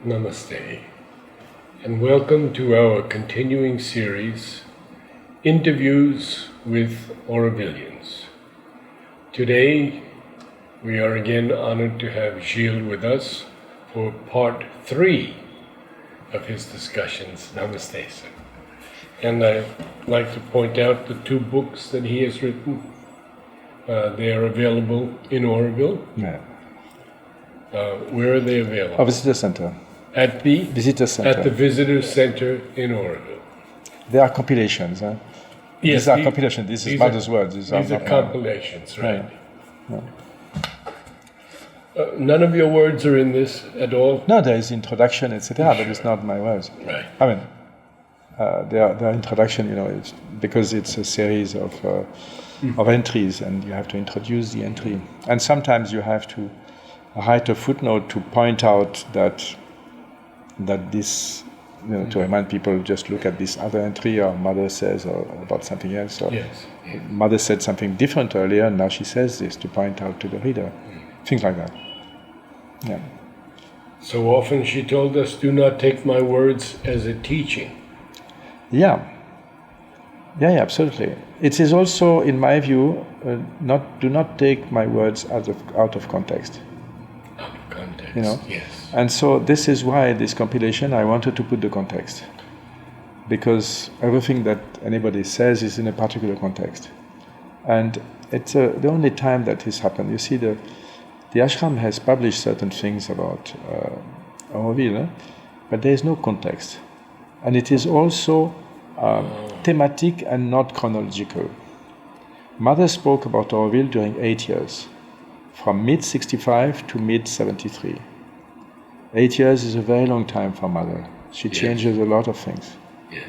Namaste, and welcome to our continuing series, Interviews with Aurovilians. Today, we are again honored to have Gilles with us for part 3 of his discussions. Namaste, sir. And I'd like to point out the 2 books that he has written. They are available in Auroville. Yeah. Where are they available? Our visitor center. At the Visitor center. At the Visitor Center in Auroville. They are compilations. Huh? Yes, these are compilations. This is Mother's words. These are compilations, right? Yeah. None of your words are in this at all? No, there is introduction, etc., but it's not my words. Right. I mean, their introduction, it's because it's a series of entries, and you have to introduce the entry. And sometimes you have to write a footnote to point out that this, to remind people, just look at this other entry, or Mother says, or about something else. Or yes. Mother said something different earlier, and now she says this to point out to the reader. Things like that. Yeah. So often she told us, do not take my words as a teaching. Yeah, absolutely. It is also, in my view, do not take my words out of context. Out of context, yes. And so this is why this compilation, I wanted to put the context. Because everything that anybody says is in a particular context. And it's the only time that this happened. You see, the ashram has published certain things about Auroville, but there is no context. And it is also thematic and not chronological. Mother spoke about Auroville during 8 years, from mid-65 to mid-73. 8 years is a very long time for Mother. She changes a lot of things. Yes.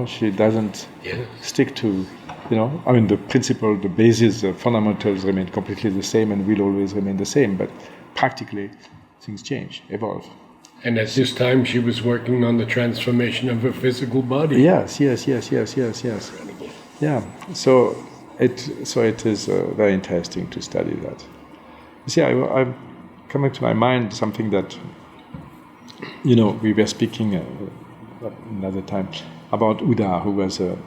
She doesn't stick to, the principle, the basis, the fundamentals remain completely the same and will always remain the same, but practically things change, evolve. And at this time she was working on the transformation of her physical body. Yes. Incredible. Yeah, so it is very interesting to study that. You see, I'm coming to my mind something that, we were speaking another time about Uda, who was an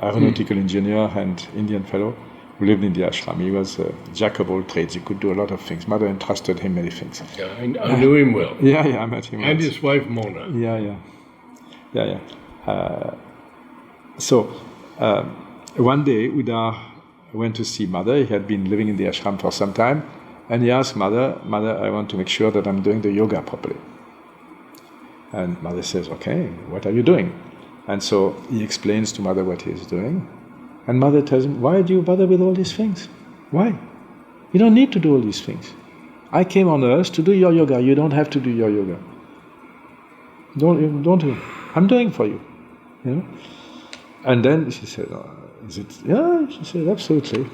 aeronautical engineer and Indian fellow who lived in the ashram. He was a jack of all trades. He could do a lot of things. Mother entrusted him many things. Yeah, I knew him well. Yeah, I met him. And his wife Mona. Yeah. So one day Uda went to see Mother. He had been living in the ashram for some time, and he asked Mother, I want to make sure that I'm doing the yoga properly. And Mother says, okay, what are you doing? And so he explains to Mother what he is doing. And Mother tells him, why do you bother with all these things? Why? You don't need to do all these things. I came on earth to do your yoga. You don't have to do your yoga. Don't do it. I'm doing for you. And then she said, is it? Yeah, she said, absolutely.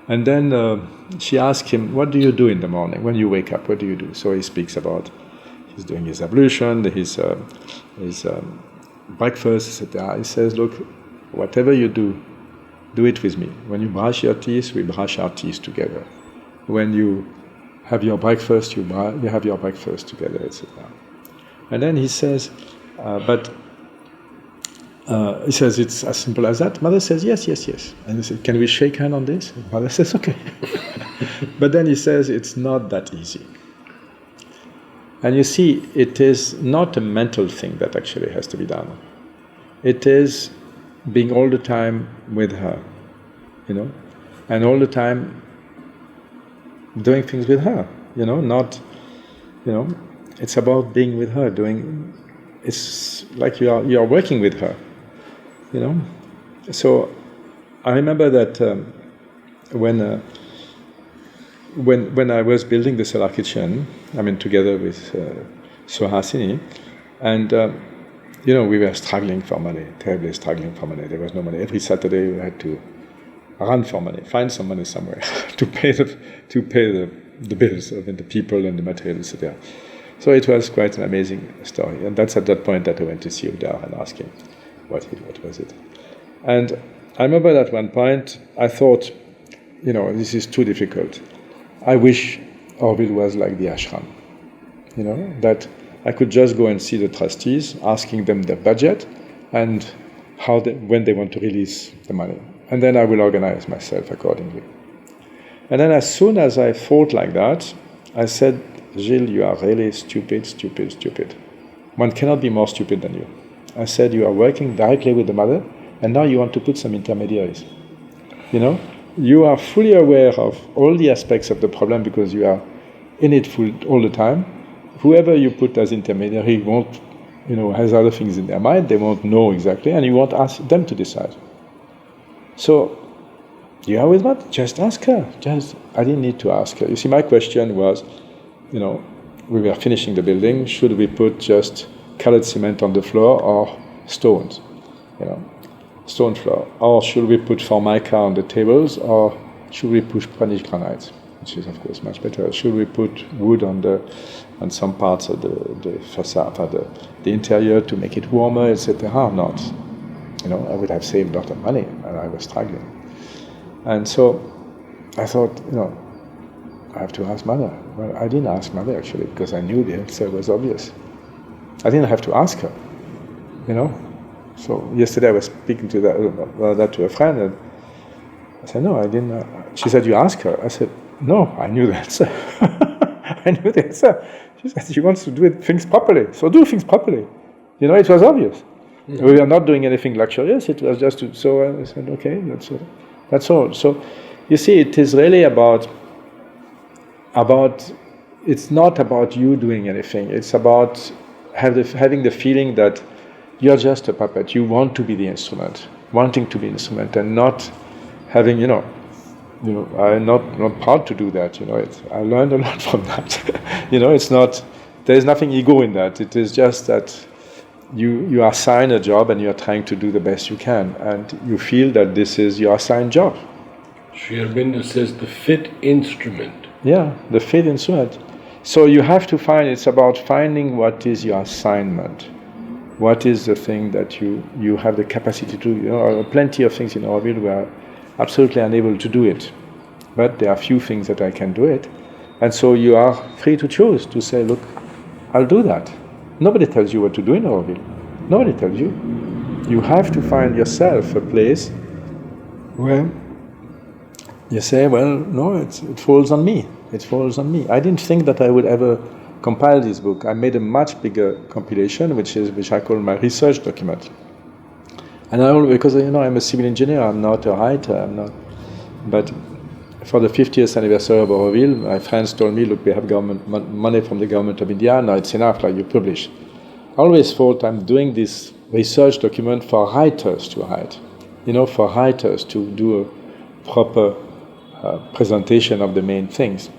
And then she asked him, what do you do in the morning? When you wake up, what do you do? So he speaks about, he's doing his ablution, his breakfast, etc. He says, look, whatever you do, do it with me. When you brush your teeth, we brush our teeth together. When you have your breakfast, you have your breakfast together, etc. And then he says, he says, it's as simple as that. Mother says, yes. And he said, can we shake hands on this? And Mother says, okay. But then he says, it's not that easy. And you see, it is not a mental thing that actually has to be done. It is being all the time with her, and all the time doing things with her, it's about being with her, it's like you are working with her, So I remember that when I was building the solar kitchen, together with Suhasini, and we were struggling for money, terribly struggling for money. There was no money. Every Saturday we had to run for money, find some money somewhere to pay the bills of the people and the materials there. So it was quite an amazing story. And that's at that point that I went to see Uda and asked him what was it. And I remember at one point I thought, this is too difficult. I wish Auroville was like the ashram, that I could just go and see the trustees, asking them their budget and when they want to release the money. And then I will organize myself accordingly. And then as soon as I thought like that, I said, Gilles, you are really stupid, stupid, stupid. One cannot be more stupid than you. I said, you are working directly with the mother, and now you want to put some intermediaries. You know, you are fully aware of all the aspects of the problem because you are in it all the time. Whoever you put as intermediary won't, has other things in their mind, they won't know exactly, and you won't ask them to decide. So, you are with what? Just ask her. I didn't need to ask her. You see, my question was, we were finishing the building, should we put just colored cement on the floor or stones? Stone floor. Or should we put formica on the tables, or should we put Spanish granite, which is of course much better? Should we put wood on some parts of the facade, the interior to make it warmer, etc. Or not? I would have saved a lot of money, and I was struggling. And so I thought, I have to ask Mother. Well, I didn't ask Mother actually, because I knew the answer was obvious. I didn't have to ask her, So yesterday I was speaking to that to a friend, and I said, no, I didn't. She said, you asked her. I said, no, I knew the answer. I knew the answer. She said, she wants to do things properly, so do things properly. It was obvious. Mm-hmm. We are not doing anything luxurious, it was just to, so I said, okay, that's all. So, you see, it is really about, it's not about you doing anything, it's about having the feeling that you're just a puppet, you want to be the instrument, wanting to be the instrument, and not having, I'm not proud to do that, I learned a lot from that. It's not, there's nothing ego in that, it is just that you are assigned a job and you are trying to do the best you can, and you feel that this is your assigned job. Sri Aurobindo says the fit instrument. Yeah, the fit instrument. So you have to it's about finding what is your assignment. What is the thing that you have the capacity to do? There are plenty of things in Auroville where I'm absolutely unable to do it. But there are few things that I can do it. And so you are free to choose, to say, look, I'll do that. Nobody tells you what to do in Auroville. Nobody tells you. You have to find yourself a place where you say, well, no, it falls on me. It falls on me. I didn't think that I would ever compile this book. I made a much bigger compilation, which I call my research document. And because I'm a civil engineer, I'm not a writer, But for the 50th anniversary of Auroville, my friends told me, look, we have government money from the government of India, now it's enough, like you publish. I always thought I'm doing this research document for writers to write, for writers to do a proper presentation of the main things.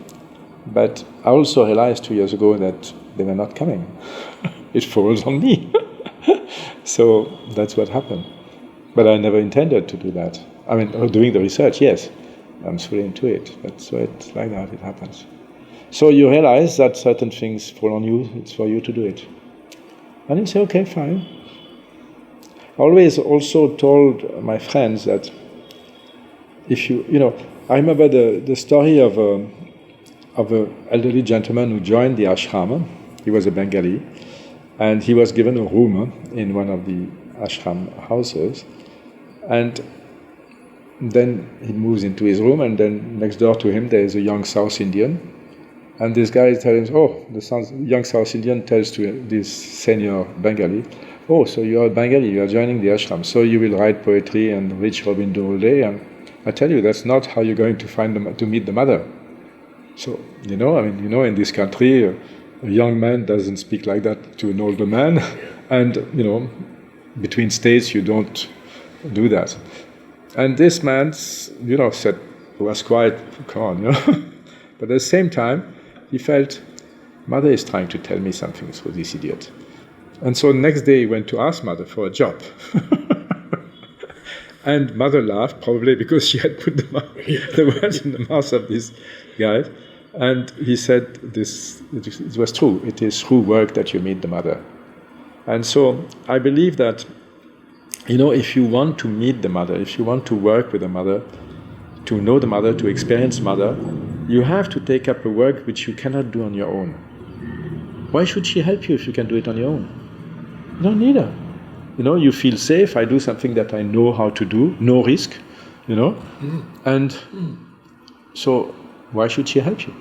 But I also realized 2 years ago that they were not coming. It falls on me. So that's what happened. But I never intended to do that. I mean, doing the research, yes. I'm fully into it. But so it's like that, it happens. So you realize that certain things fall on you, it's for you to do it. And you say, okay, fine. I always also told my friends that if I remember the story of an elderly gentleman who joined the ashram. He was a Bengali, and he was given a room in one of the ashram houses, and then he moves into his room, and then next door to him there is a young South Indian, and this guy tells him, the young South Indian tells to this senior Bengali, oh, so you are a Bengali, you are joining the ashram, so you will write poetry and read Aurobindo all day, and I tell you, that's not how you're going to meet the mother. So, in this country, a young man doesn't speak like that to an older man, and, between states you don't do that. And this man, said, was quite, come on, But at the same time, he felt, Mother is trying to tell me something through this idiot. And so next day he went to ask Mother for a job. And Mother laughed, probably because she had put the words in the mouth of this guy. And he said, it was true. It is through work that you meet the mother. And so I believe that, if you want to meet the mother, if you want to work with the mother, to know the mother, to experience mother, you have to take up a work which you cannot do on your own. Why should she help you if you can do it on your own? You don't need her. You feel safe. I do something that I know how to do, no risk, and so why should she help you?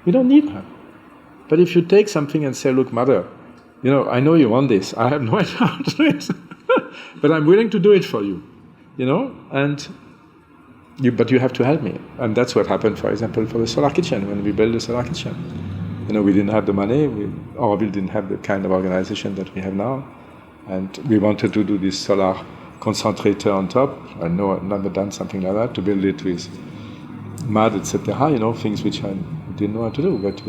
You don't need her. But if you take something and say, look, mother, I know you want this. I have no idea how to do it, but I'm willing to do it for you, but you have to help me. And that's what happened, for example, for the solar kitchen, when we built the solar kitchen. We didn't have the money. Auroville didn't have the kind of organization that we have now. And we wanted to do this solar concentrator on top. I've never done something like that, to build it with mud, etc., things which I didn't know how to do. But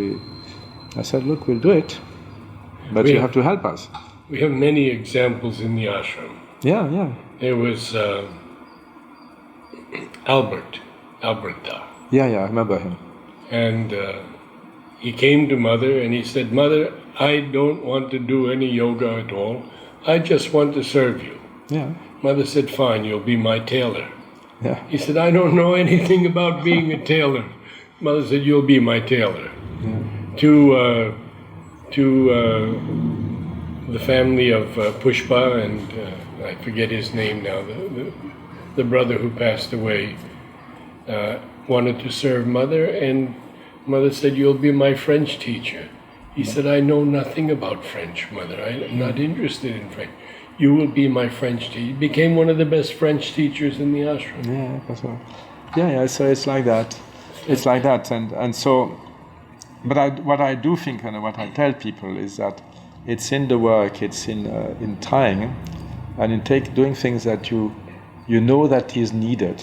I said, look, we'll do it. But you have to help us. We have many examples in the ashram. Yeah. There was Alberta. Yeah, I remember him. And he came to Mother and he said, Mother, I don't want to do any yoga at all. I just want to serve you. Yeah. Mother said, fine, you'll be my tailor. Yeah. He said, I don't know anything about being a tailor. Mother said, you'll be my tailor. Yeah. To the family of Pushpa, and I forget his name now, the brother who passed away, wanted to serve Mother, and Mother said, you'll be my French teacher. He said, I know nothing about French, Mother. I'm not interested in French. You will be my French teacher. He became one of the best French teachers in the ashram. Yeah, that's right. Yeah, so it's like that. It's like that. And so, but what I do think, and what I tell people, is that it's in the work, it's in trying, and in doing things that you know that is needed.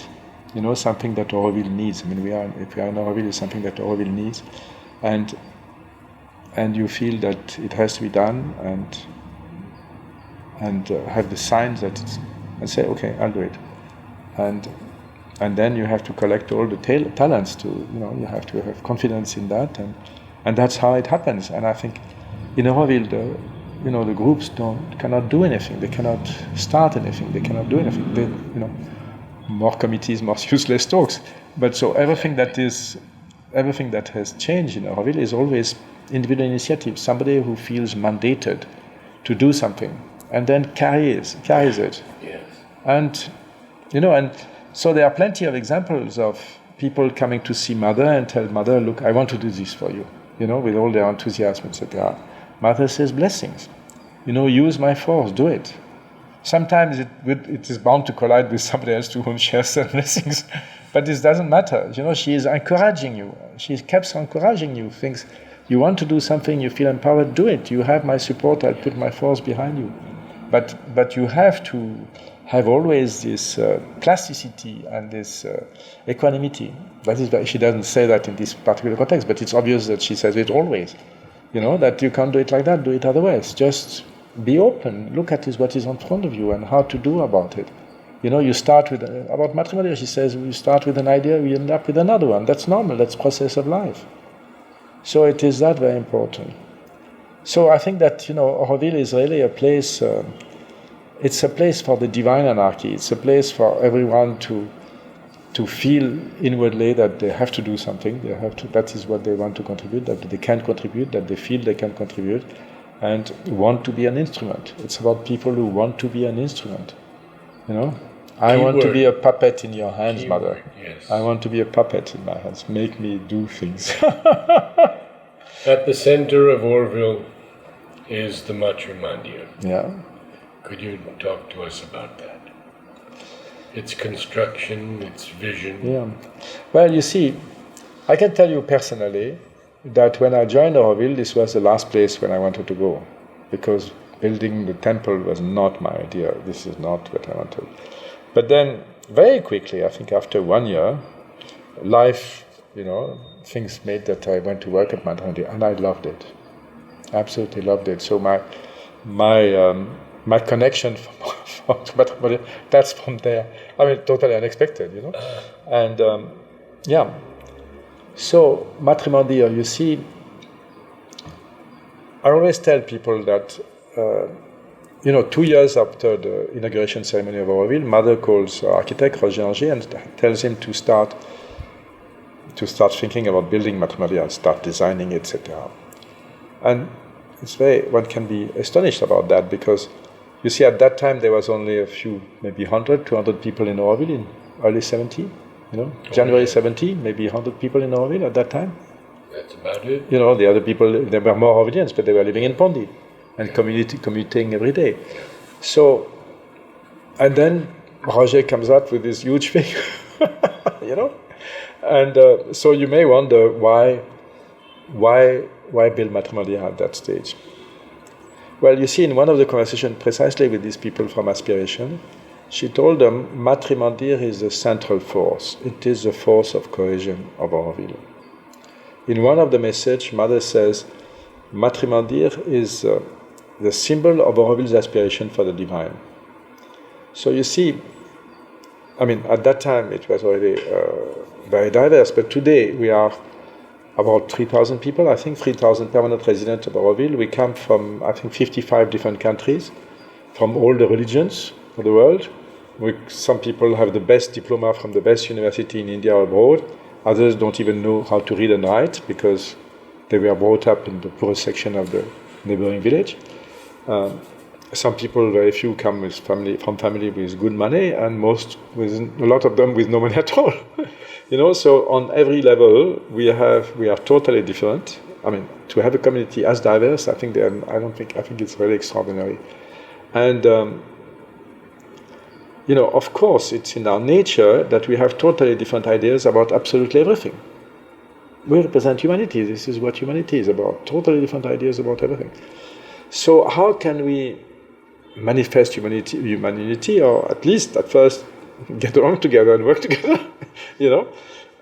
Something that Auroville needs. If we are in Auroville, it's something that Auroville needs. And you feel that it has to be done, and have the signs that and say, okay, I'll do it. And then you have to collect all the talents you have to have confidence in that, and that's how it happens. And I think in Auroville, the groups cannot do anything. They cannot start anything. They cannot do anything. More committees, more useless talks. But so everything that has changed in Auroville is always individual initiative. Somebody who feels mandated to do something and then carries it. Yes. And so there are plenty of examples of people coming to see Mother and tell Mother, look, I want to do this for you, with all their enthusiasm, etc. Mother says, blessings. Use my force, do it. Sometimes it is bound to collide with somebody else to whom she has said blessings, but this doesn't matter. She is encouraging you. She keeps encouraging you. Thinks you want to do something, you feel empowered, do it. You have my support. I'll put my force behind you. But you have to have always this plasticity and this equanimity. That is why she doesn't say that in this particular context, but it's obvious that she says it always. That you can't do it like that, do it otherwise. Just be open, look at what is in front of you and how to do about it. You start with, about matrimony, she says, you start with an idea, you end up with another one. That's normal, that's the process of life. So it is that very important. So I think that, Auroville is really a place, it's a place for the divine anarchy. It's a place for everyone to feel inwardly that they have to do something, that is what they want to contribute, that they can contribute, that they feel they can contribute, and want to be an instrument. It's about people who want to be an instrument. I want to be a puppet in your hands, Mother. Yes. I want to be a puppet in my hands. Make me do things. At the center of Auroville is the Matra Mandir. Yeah. Could you talk to us about that? Its construction, its vision. Yeah. Well, you see, I can tell you personally that when I joined Auroville, this was the last place where I wanted to go, because building the temple was not my idea. This is not what I wanted. But then, very quickly, I think after 1 year, life, things made that I went to work at Matra Mandir, and I loved it. Absolutely loved it. So my connection from Matra Mandir, that's from there. Totally unexpected, And yeah. So Matra Mandir, you see, I always tell people that 2 years after the inauguration ceremony of Auroville, Mother calls architect Roger Anger and tells him to start thinking about building Matra Mandir, start designing, etc. And one can be astonished about that, because you see, at that time there was only a few, maybe 100, 200 people in Auroville in early 70. January 70, maybe 100 people in Auroville at that time. That's about it. The other people, there were more Aurovilians, but they were living in Pondy and commuting every day. So, and then Roger comes out with this huge thing, and so you may wonder why build Matrimondier at that stage. Well, you see, in one of the conversations precisely with these people from Aspiration, she told them Matrimondier is the central force. It is the force of cohesion of Auroville. In one of the messages, Mother says Matrimondier is the symbol of Auroville's aspiration for the divine. So you see, at that time it was already very diverse, but today we are about 3,000 people, I think 3,000 permanent residents of Auroville. We come from, I think, 55 different countries, from all the religions of the world. Some people have the best diploma from the best university in India or abroad. Others don't even know how to read and write because they were brought up in the poorest section of the neighboring village. Some people, very few, come from family with good money, and a lot of them with no money at all. So on every level we are totally different. To have a community as diverse, I think it's really extraordinary. And of course, it's in our nature that we have totally different ideas about absolutely everything. We represent humanity. This is what humanity is about. Totally different ideas about everything. So how can we manifest humanity, or at least at first get along together and work together?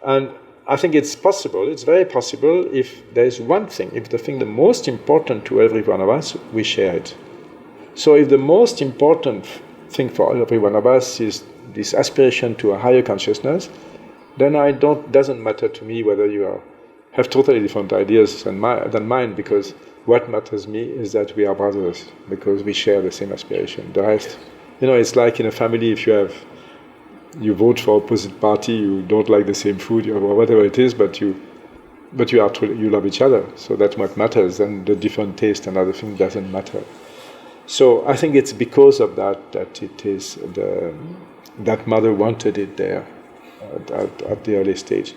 And I think it's possible. It's very possible if there is one thing, if the thing the most important to every one of us, we share it. So if the most important thing for every one of us is this aspiration to a higher consciousness, then doesn't matter to me whether you have totally different ideas than mine, because what matters to me is that we are brothers, because we share the same aspiration. The rest, it's like in a family, if you vote for opposite party, you don't like the same food, or whatever it is, but you love each other. So that's what matters, and the different taste and other things doesn't matter. So I think it's because of that it is that Mother wanted it there at the early stage.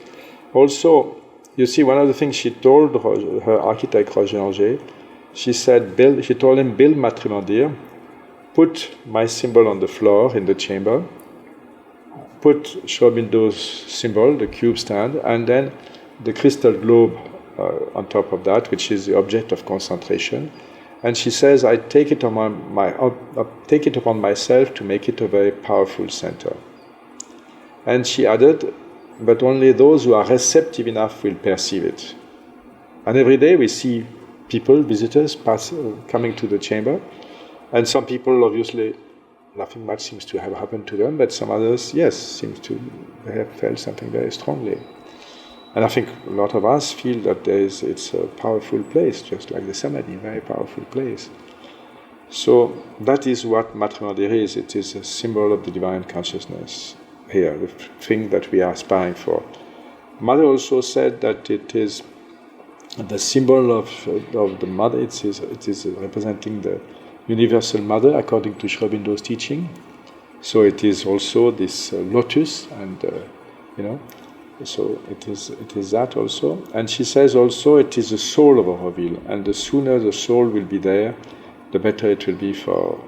Also, you see, one of the things she told her architect Roger Anger, she told him, build Matrimondier, put my symbol on the floor in the chamber, put Shrobindo's symbol, the cube stand, and then the crystal globe on top of that, which is the object of concentration. And she says, I take it upon myself to make it a very powerful center. And she added, but only those who are receptive enough will perceive it. And every day we see visitors coming to the chamber, and some people, obviously, nothing much seems to have happened to them, but some others, yes, seems to have felt something very strongly. And I think a lot of us feel that it's a powerful place, just like the Samadhi, very powerful place. So that is what Matrimondier is. It is a symbol of the divine consciousness here, the thing that we are aspiring for. Mother also said that it is the symbol of the Mother. It is representing the Universal Mother according to Shrobindo's teaching. So it is also this lotus, and so it is that also. And she says also it is the soul of Auroville, and the sooner the soul will be there, the better it will be for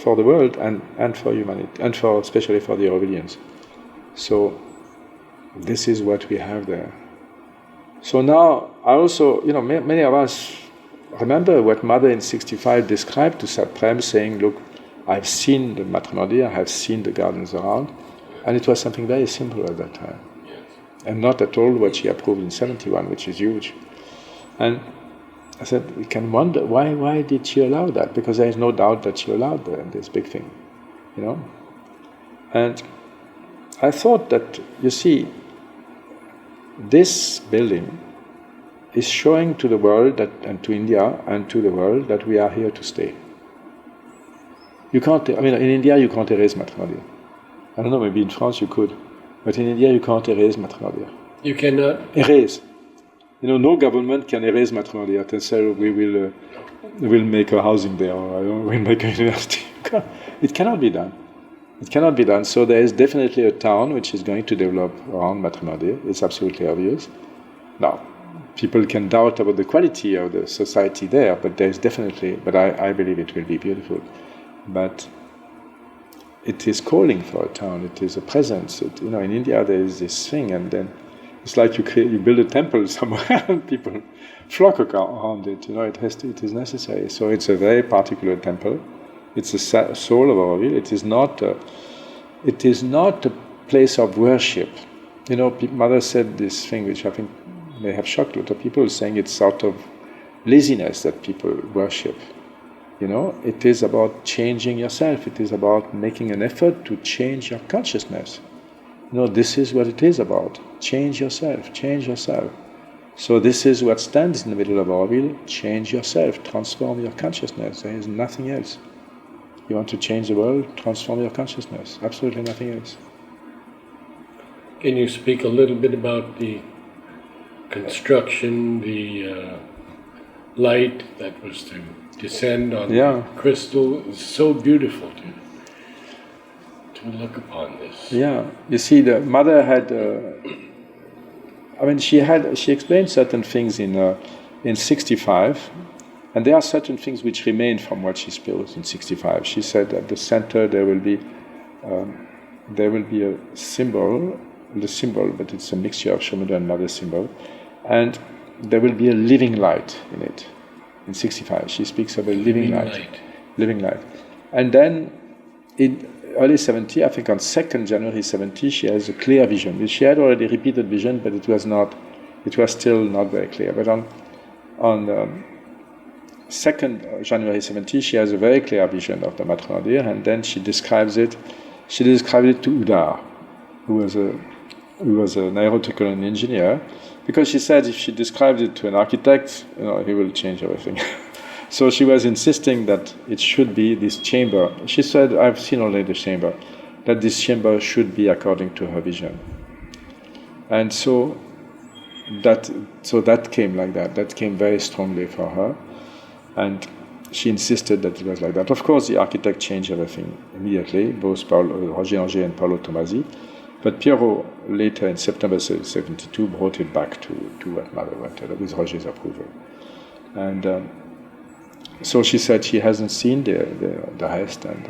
the world and for humanity, and especially for the Aurovillians. So this is what we have there. So now I also, many of us remember what Mother in 65 described to Saprem, saying, look, I've seen the Matrimondier, I have seen the gardens around, and it was something very simple at that time. Yes. And not at all what she approved in 71, which is huge. And I said, we can wonder, why did she allow that? Because there is no doubt that she allowed this big thing, And I thought that, you see, this building is showing to the world and to India and to the world that we are here to stay. You can't, in India you can't erase Matrimondier. I don't know, maybe in France you could, but in India you can't erase Matrimondier. You cannot? Erase. No government can erase Matrimonial and say we'll make a housing there or we'll make a university. It cannot be done. It cannot be done. So there is definitely a town which is going to develop around Matrimonial. It's absolutely obvious. Now, people can doubt about the quality of the society there, but there's definitely. But I believe it will be beautiful. But it is calling for a town. It is a presence. In India there is this thing, and then it's like you build a temple somewhere, and people flock around it. It is necessary. So it's a very particular temple. It's the soul of Auroville. It is not a place of worship. Mother said this thing, which I think may have shocked a lot of people, saying it's out of laziness that people worship. It is about changing yourself. It is about making an effort to change your consciousness. This is what it is about. Change yourself, change yourself. So this is what stands in the middle of Auroville. Change yourself, transform your consciousness. There is nothing else. You want to change the world, transform your consciousness. Absolutely nothing else. Can you speak a little bit about the construction, the light that was to descend on the crystal? It's so beautiful to look upon this. Yeah, you see, the mother had. She explained certain things in '65, and there are certain things which remain from what she spoke in '65. She said at the center there will be a symbol, but it's a mixture of Shomodha and Mother symbol, and there will be a living light in it. In '65, she speaks of a living light. And then in early '70, I think on 2nd January '70, she has a clear vision. She had already repeated vision, but it was still not very clear. But on 2nd January '70, she has a very clear vision of the Matrimonial, and then she describes it to Udar, who was an aeronautical engineer, because she said if she described it to an architect, he will change everything. So she was insisting that it should be this chamber. She said, I've seen already the chamber, that this chamber should be according to her vision. And so that came like that. That came very strongly for her. And she insisted that it was like that. Of course, the architect changed everything immediately, both Roger Anger and Paolo Tomasi. But Piero, later in September '72, brought it back to what Mother wanted, with Roger's approval. And so she said she hasn't seen the rest. And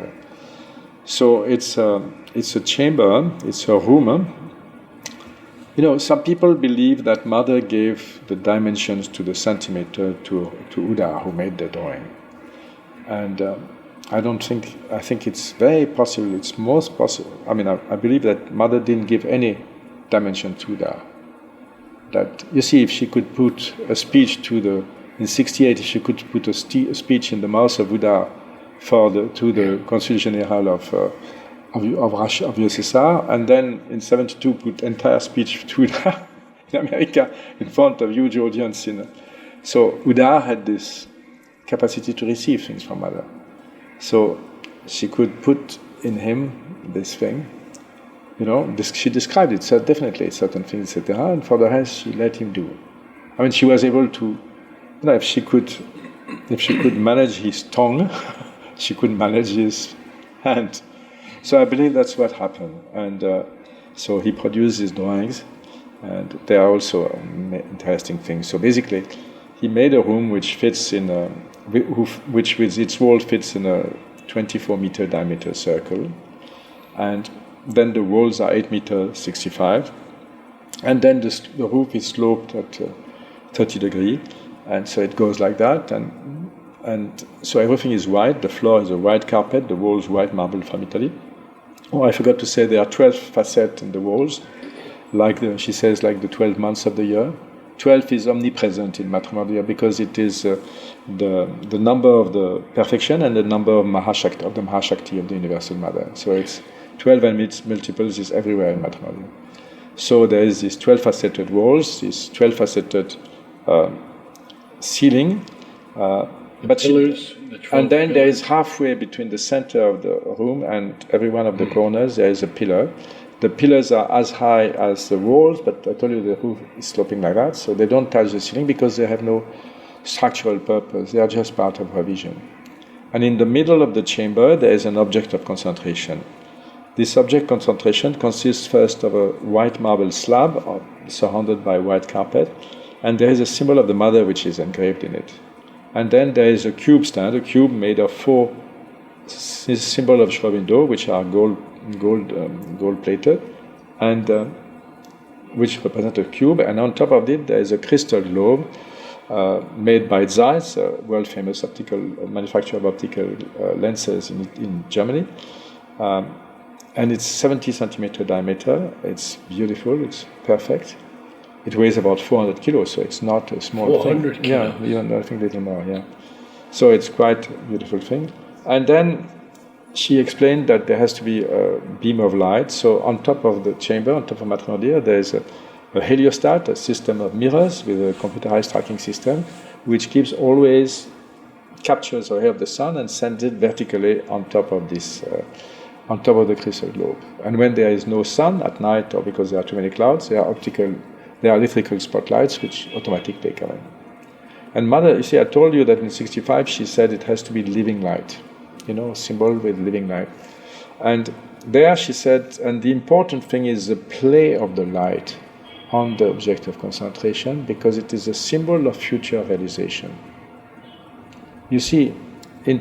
so it's a chamber, it's a room. Some people believe that Mother gave the dimensions to the centimeter to Uda, who made the drawing. And I think it's very possible, it's most possible. I believe that Mother didn't give any dimension to Uda. That, you see, if she could put a speech in '68, if she could put a speech in the mouth of Uda to the Consul General of USSR, and then in '72 put entire speech to Uda in America in front of huge audience. So Uda had this capacity to receive things from Mother. So she could put in him this thing, she described it, so definitely certain things, etc. And for the rest, she let him do. She was able to, if she could manage his tongue, she could manage his hand. So I believe that's what happened. And so he produced his drawings, and there are also interesting things. So basically, he made a room which fits in which with its wall fits in a 24-meter diameter circle, and then the walls are 8.65 meters, and then the roof is sloped at 30 degrees, and so it goes like that, and so everything is white. The floor is a white carpet, the walls white marble from Italy. Oh, I forgot to say there are 12 facets in the walls, she says, like the 12 months of the year. 12 is omnipresent in Matrimonial because it is the number of the perfection and the number of Mahashakti, of the Universal Mother. So it's 12 and its multiples is everywhere in Matrimonial. So there is these 12 faceted walls, this 12 faceted ceiling, pillars, and then there is halfway between the center of the room and every one of the corners there is a pillar, The pillars are as high as the walls, but I told you the roof is sloping like that, so they don't touch the ceiling because they have no structural purpose. They are just part of revision. And in the middle of the chamber, there is an object of concentration. This object concentration consists first of a white marble slab surrounded by white carpet, and there is a symbol of the mother which is engraved in it. And then there is a cube stand, a cube made of 4 symbols of Shrovindo, which are gold plated, and which represent a cube. And on top of it, there is a crystal globe made by Zeiss, a world famous optical manufacturer of optical lenses in Germany. And it's 70 centimeter diameter. It's beautiful. It's perfect. It weighs about 400 kilos, so it's not a small 400 thing. kilos. Yeah, even I think a little more. Yeah. So it's quite a beautiful thing. And then she explained that there has to be a beam of light. So on top of the chamber, on top of Matrimonial, there is a heliostat, a system of mirrors with a computerized tracking system, which keeps always captures the ray of the sun and sends it vertically on top of this. On top of the crystal globe. And when there is no sun at night or because there are too many clouds, there are electrical spotlights which automatically come in. And Mother, you see, I told you that in 65 she said it has to be living light, symbol with living light. And there she said, and the important thing is the play of the light on the object of concentration because it is a symbol of future realization. You see, in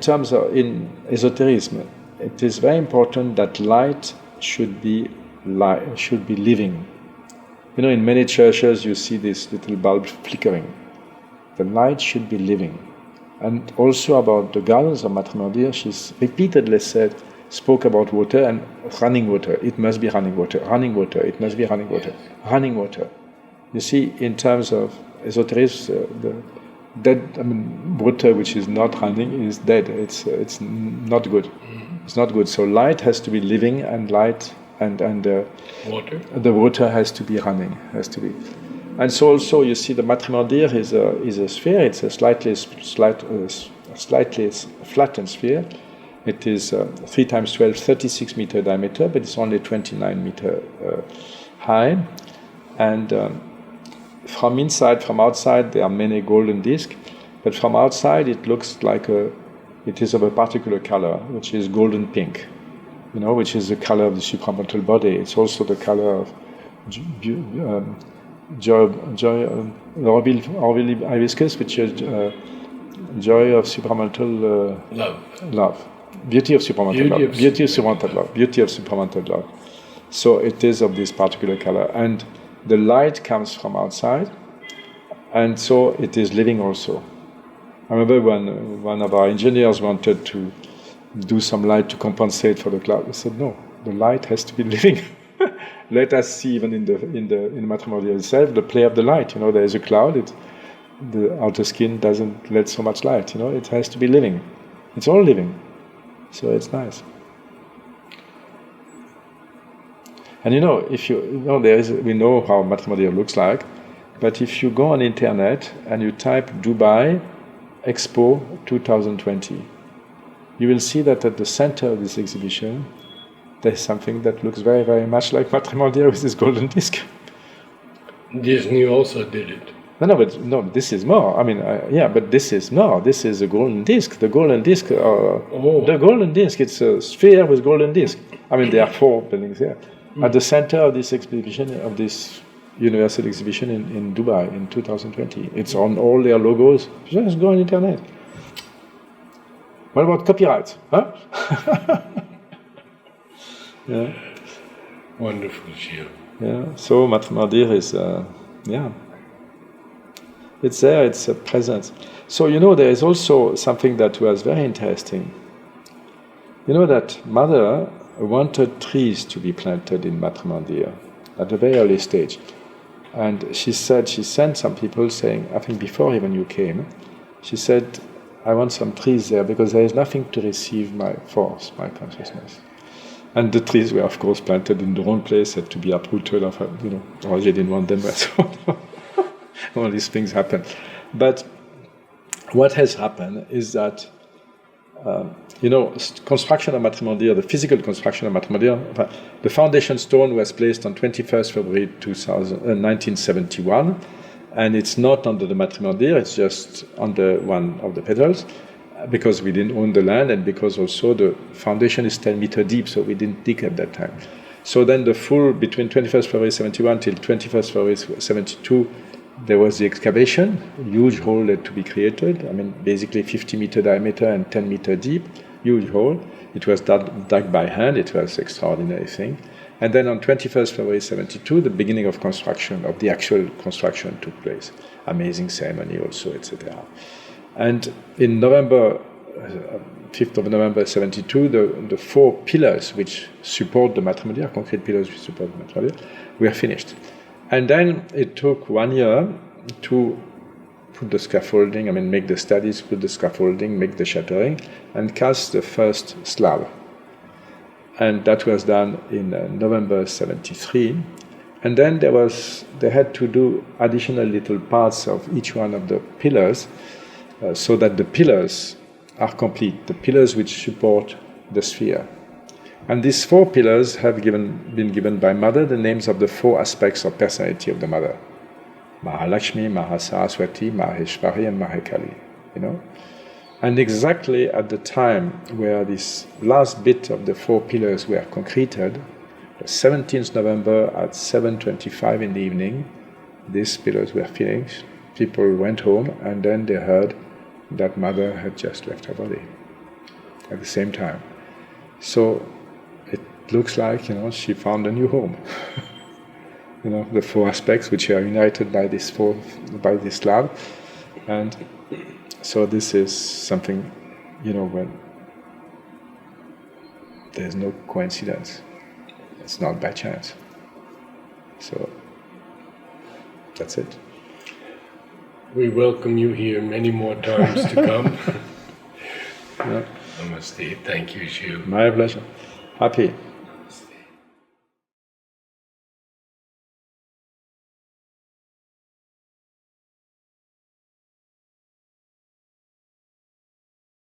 esotericism, it is very important that light should be living. In many churches you see this little bulb flickering. The light should be living. And also about the gardens of Matrimonial, she's repeatedly spoke about water and running water. It must be running water. Running water. It must be running water. Running water. You see, in terms of esotericism, water which is not running is dead. It's not good. It's not good. So light has to be living, and light and water. The water has to be running. Has to be. And so also you see the Matrimonial is a sphere. It's a slightly flattened sphere. It is 3 times 12, 36 meter diameter, but it's only 29 meter high. And from outside, there are many golden discs, but from outside it looks like it is of a particular color, which is golden pink, which is the color of the supramental body. It's also the color of Aurovilian hibiscus, which is joy of supramental love. Beauty of supramental love. Beauty of supramental love. Beauty of supramental love. So it is of this particular color. And the light comes from outside, and so it is living also. I remember when one of our engineers wanted to do some light to compensate for the cloud. I said, no, the light has to be living. Let us see even in the Matrimonial itself the play of the light. There is a cloud. The outer skin doesn't let so much light. It has to be living. It's all living. So it's nice. And if we know how Matrimonial looks like, but if you go on internet and you type Dubai Expo 2020, you will see that at the center of this exhibition, there's something that looks very, very much like Matrimonial with this golden disc. Disney also did it. No, this is more. But this is more. This is a golden disc. The golden disc. The golden disc. It's a sphere with golden disc. There are 4 buildings here. At the center of this exhibition, of this universal exhibition in Dubai in 2020. It's on all their logos. Just go on internet. What about copyright? Huh? Yeah. Wonderful, Gilles. Yeah. So Matrimonial is, it's there. It's a presence. So there is also something that was very interesting. That Mother wanted trees to be planted in Matrimonial at a very early stage. And she said she sent some people saying, I think before even you came, she said, I want some trees there because there is nothing to receive my force, my consciousness. And the trees were, of course, planted in the wrong place, had to be uprooted, or they didn't want them. So all these things happen. But what has happened is that construction of Matrimondier, the physical construction of Matrimondier, the foundation stone was placed on 21st February 1971, and it's not under the Matrimondier, it's just under one of the petals, because we didn't own the land, and because also the foundation is 10 meters deep, so we didn't dig at that time. So then the full, between 21st February 71 till 21st February 72, there was the excavation, huge hole had to be created, basically 50-meter diameter and 10-meter deep, huge hole. It was dug by hand, it was extraordinary thing. And then on 21st February 72, the beginning of construction, of the actual construction took place. Amazing ceremony also, etc. And in November, 5th of November 72, the 4 pillars which support the Matrimondier, concrete pillars which support the Matrimondier, were finished. And then it took 1 year to put the scaffolding, make the studies, put the scaffolding, make the shuttering, and cast the first slab. And that was done in November 73. And then they had to do additional little parts of each one of the pillars so that the pillars are complete, the pillars which support the sphere. And these 4 pillars have been given by Mother the names of the 4 aspects of personality of the Mother. Mahalakshmi, Mahasaraswati, Maheshwari, and Mahakali. And exactly at the time where this last bit of the 4 pillars were concreted, the 17th November at 7:25 in the evening, these pillars were finished. People went home, and then they heard that Mother had just left her body at the same time. So it looks like, she found a new home. The 4 aspects which are united by this slab. And so this is something, when there's no coincidence. It's not by chance. So that's it. We welcome you here many more times to come. Yeah. Namaste. Thank you, Gilles. My pleasure. Happy.